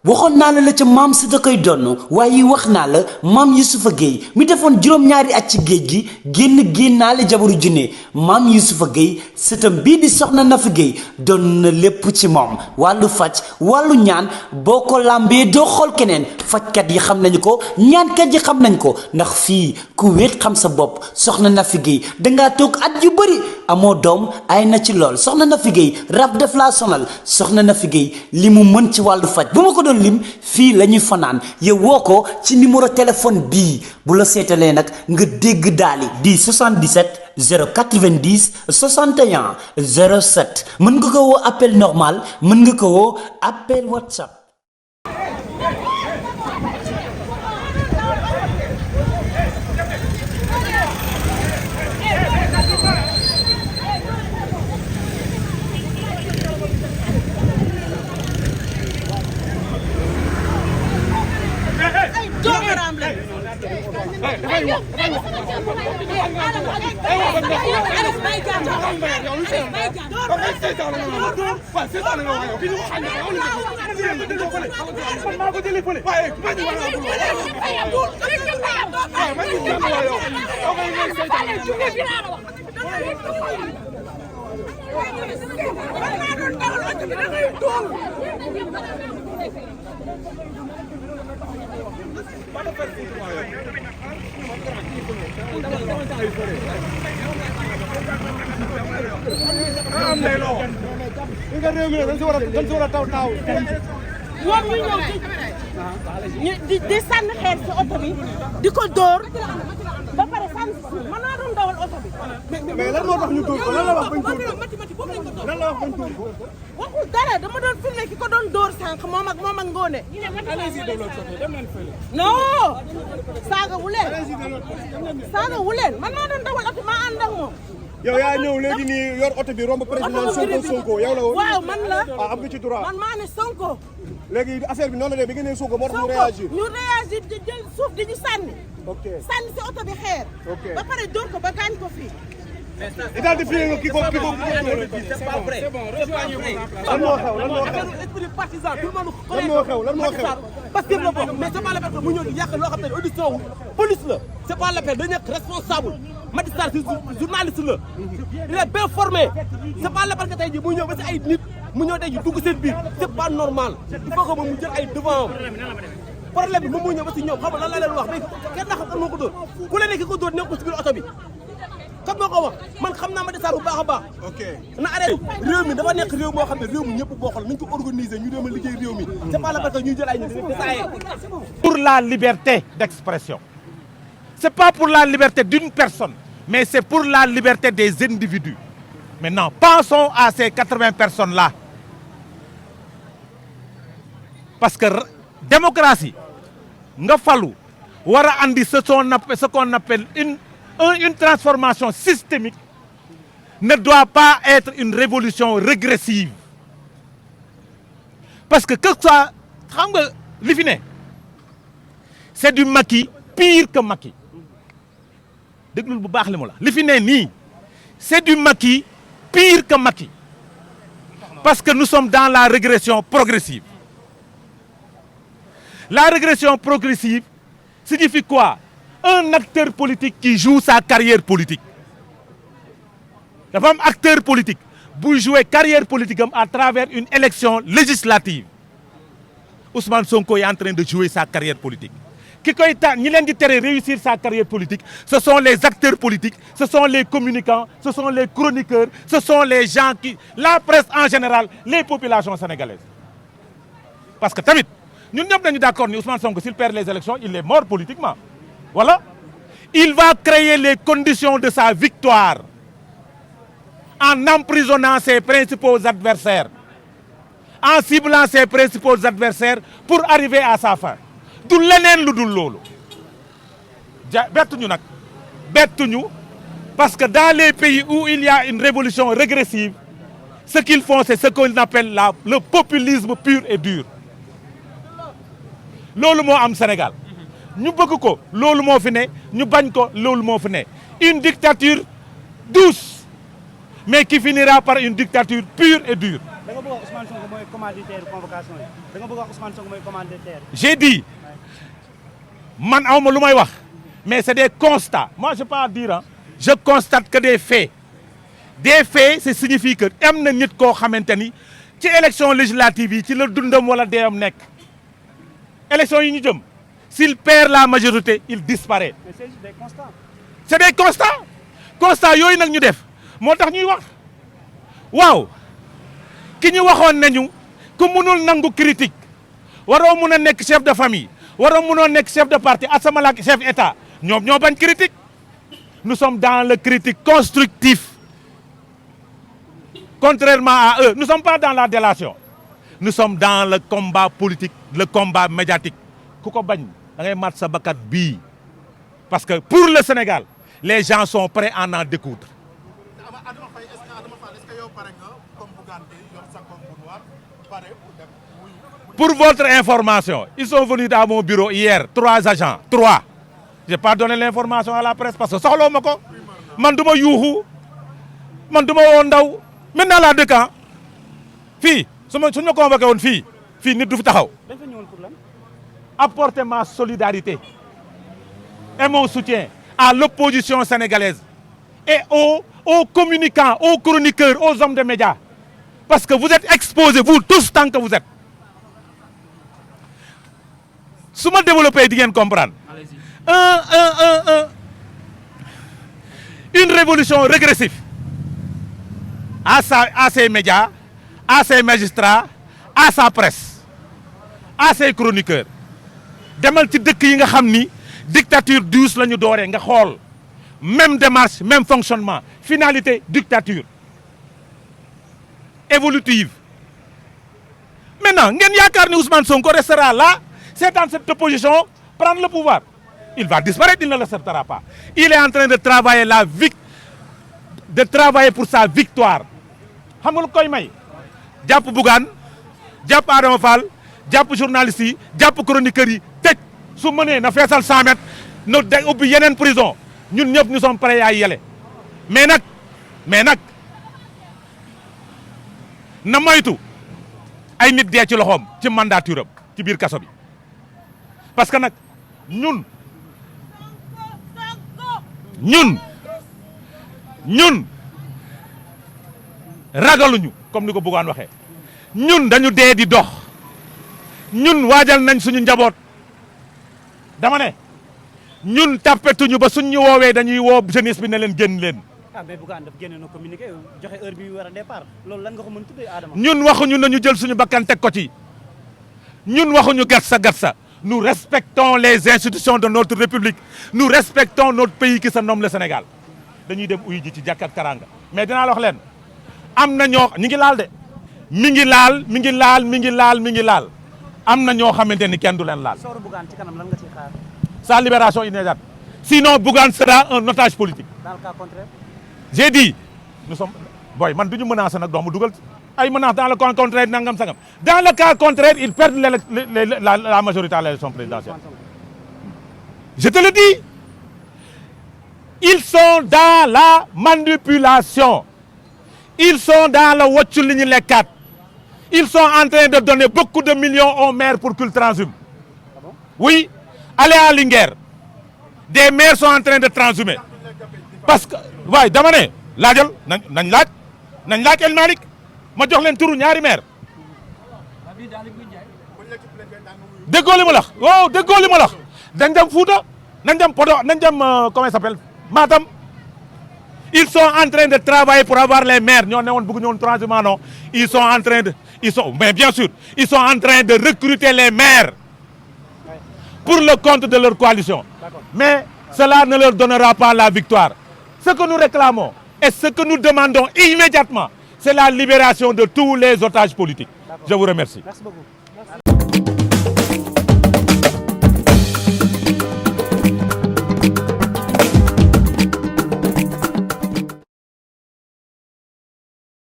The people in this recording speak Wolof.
waxoon naa la ca maam si da koy donn waaye wax naa la maam Yusufa Gueye mi defoon juróom-ñaari at ci géej gi génnaale jabaru junne maam Yusufa Gueye sëtam bii di soxna Nafi Gueye doon na lépp ci moom wàllu faj wàllu ñaan boo ko làmbee doo xool keneen fajkat yi xam nañu ko ñaankat yi xam nañ ko ndax fii ku wéet xam sa bopp soxna Nafi Gueye dangaa toog at yu bëri amoo doom ay na ci lool soxna Nafi Gueye rab def laa sonal soxna Nafi Gueye li mu mën ci wàllu faj bu ma ko doon lim fii la ñuy fanaan yow woo ko ci numéro téléphone bii bu la seetalee nag nga dégg daali di 77 090 61 07 mën nga ko woo appel normal mën nga ko woo appel WhatsApp. di sànni xeer ci oto bi di ko dóor ba pare sànni si suuf man naa doon dawal oto bi. mais lan moo tax ñu dóor ko lan la wax bañ dóor ko lan la wax bañ dóor ko. waxul dara dama doon filmé ki ko doon dóor sànq moom ak Ngone. non saaga wu leen man maa doon dawal oto maa ànd ak moom. yow yaa ñëw léegi nii yor oto bi romb président Sonko yow la woon. waaw man la. ah am nga ci droit man maa ne Sonko. léegi affaire bi noonu la de bi ngeen ne Sonko moo tax ñu réagir. ñu réagir di jël suuf di ñu sànni. ok sànni si oto bi xeer. ok ba pare dóor ko ba gaañ ko fii. identifié nga ki ko c'est pas vrai. lan moo xew lan moo xew esprit partisan tout le monde lan moo xew lan moo xew. parce que la bokk mais c'est pas la peine mu ñëw di yàq loo xam ne audition wu police la c'est pas la peine dañu nekk responsable Macky Sall journaliste la il est bien formé c'est pas la peine que tey jii mu ñëw ba si ay nit mu ñëw tey jii dugg seen biir c'est pas normal il faut que moom mu jël ay devant problème bi moom mu ñëw ba si ñoom xam nga lan la leen wax mais kenn naa xam kan moo ko dóor ku leen ne ki ko dóor nekk ko si biir oto bi kan moo ko wax man xam naa Macky Sall bu baax a baax. ok na arrêté réew mi dafa nekk réew moo xam ne réew mi ñëpp bokkal nañ ko organiser ñu dem a liggéey réew mi c'est pas la peine que ñuy jël ay nit pour la liberté d'expression. C'est pas pour la liberté d'une personne, mais c'est pour la liberté des individus. Maintenant, pensons à ces 80 personnes-là. Parce que démocratie, nga falu, wara andi ce qu'on appelle une transformation systémique ne doit pas être une révolution régressive. Parce que ça, li fi ne c'est du Macky pire que Macky. déglul bu baax li mu la li fi ne nii c'est du Macky pire que Macky parce que nous sommes dans la régression progressive. La régression progressive signifie quoi? Un acteur politique qui joue sa carrière politique. dafa am acteur politique buy jouer carrière politique am à travers une élection législative. Ousmane Sonko est en train de jouer sa carrière politique. Qui ñi leen di tere réussir sa carrière politique, ce sont les acteurs politiques, ce sont les communicants, ce sont les chroniqueurs, ce sont les gens qui, la presse en général, les populations sénégalaises. Parce que tamit ñun ñëpp nañu d'accord ni Ousmane Sonko s'il perd les élections, il est mort politiquement. Voilà. Il va créer les conditions de sa victoire en emprisonnant ses principaux adversaires, en ciblant ses principaux adversaires pour arriver à sa fin. du leneen lu dul loolu bettuñu nag bettuñu parce que dans les pays où il y a une révolution régressive, ce qu'ils font c'est ce qu'on appelle le populisme pur et dur. loolu moo am Sénégal ñu bëgg ko loolu moo fi ne ñu bañ ko loolu moo fi ne une dictature douce mais qui finira par une dictature pure et dure. da nga bëgg wax Ousmane Sonko mooy commanditaire convocation yi da nga bëgg wax Ousmane Sonko mooy commanditaire. J'ai dit man awma lu may wax mais c'est des constats moi je peux pas dire hein. Je constate que des faits ça signifie que am na nit koo xamante ni ci élection législative yi ci la dundam wala deeyam nekk élection yi ñu jëm s'il perd la majorité il disparaît. Mais c'est juste des constats. C'est des constats yooyu nag ñu def moo tax ñuy wax waaw ki ñu waxoon nañu ku mënul nangu critique waroo mun a nekk chef de famille waroo munoo nekk chef de parti asamalaak chef état ñoom ñoo bañ critique. Nous sommes dans le critique constructif. Contrairement à eux, nous ne sommes pas dans la délation. Nous sommes dans le combat politique, le combat médiatique. Kuko bagn, da ngay mat sa bakat bi. Parce que pour le Sénégal, les gens sont prêts à en découdre. Pour votre information, ils sont venus dans mon bureau hier, 3 agents, 3. J'ai pas donné l'information à la presse parce que soxlo mako man duma yuuxu man duma woo ndaw maintenant la dëkk fii suñu ma convoqué woon fii nit du fi taxaw dañ fa ñëwoon pour lan. apporter ma solidarité et mon soutien à l'opposition sénégalaise et aux communicants, aux chroniqueurs, aux hommes de médias parce que vous êtes exposés vous tous tant que vous êtes su ma développé di ngeen comprendre. Une révolution régressive à ses médias, à ses magistrats, à sa presse, à ses chroniqueurs. Demal ci dëkk yi nga xam ni dictature douce la ñu dooree nga xool même démarche même fonctionnement finalité dictature évolutive. Maintenant ngeen yaakaar ni Ousmane Sonko restera là c'est dans cette opposition prendre le pouvoir. Il va disparaître, il ne l'acceptera pas. Il est en train de travailler pour sa victoire. Xam nga lu koy may jàpp Bougane jàpp Adama Fall jàpp journalistes yi jàpp chroniqueurs yi tëj su mënee na feesal 100 mètres na de ubbi yeneen prison ñun ñëpp nous sommes prêts à yele mais nag na moytu ay nit dee ci loxoom ci mandature am ci biir kaso bi parce que nag ñun ragaluñu comme ni ko Bougane waxee ñun dañu dee di dox ñun waajal nañ suñu njaboot dama ne ñun tappetuñu ba suñ ñu woowee dañuy woo jeunesse bi ne leen génn leen. ah mais Bougane daf génne na communiqué joxe heure bi war a départ loolu lan nga ko mën tuddee Adama. ñun waxuñu nañu jël suñu bakkan teg ko ci ñun waxuñu gatsa. Nous respectons les institutions de notre République. Nous respectons notre pays qui se nomme le Sénégal. dañuy dem uyu ji ci jàkk ak teranga mais dinaa la wax leen am na ñoo ñi ngi laal de mi ngi laal am na ñoo xamante ni kenn du leen laal. sooru Bougane ci kanam lan nga ciy xaar. Sa libération immédiate. Sinon Bougane sera un otage politique. Dans le cas contraire. J'ai dit nous sommes boy man duñu menacer nag doomu dugal ay menaces dans le cas contraire nangam sangam dans le cas contraire ils perdent la majorité à l'élection présidentielle. Je te le dis. Ils sont dans la manipulation. Ils sont dans le wàccu li ñu lekkaat. Ils sont en train de donner beaucoup de millions aux maires pour qu'ils transhument. Ah bon? Oui, allez à Linguère. Des maires sont en train de transhumer. Parce que waaye dama ne laajal nañ laaj El Malick ma jox leen turu ñaari maire. déggoo li ma la wax waaw déggoo li ma la wax dañ dem Fouta nañ dem Podor nañ dem comment il s'appelle Matam. Ils sont en train de travailler pour avoir les maires ñoo ne woon bëgg ñoon transhumance non mais bien sûr ils sont en train de recruter les maires pour le compte de leur coalition. Mais cela ne leur donnera pas la victoire. Ce que nous réclamons et ce que nous demandons immédiatement, c'est la libération de tous les otages politiques. Je vous remercie. Merci beaucoup.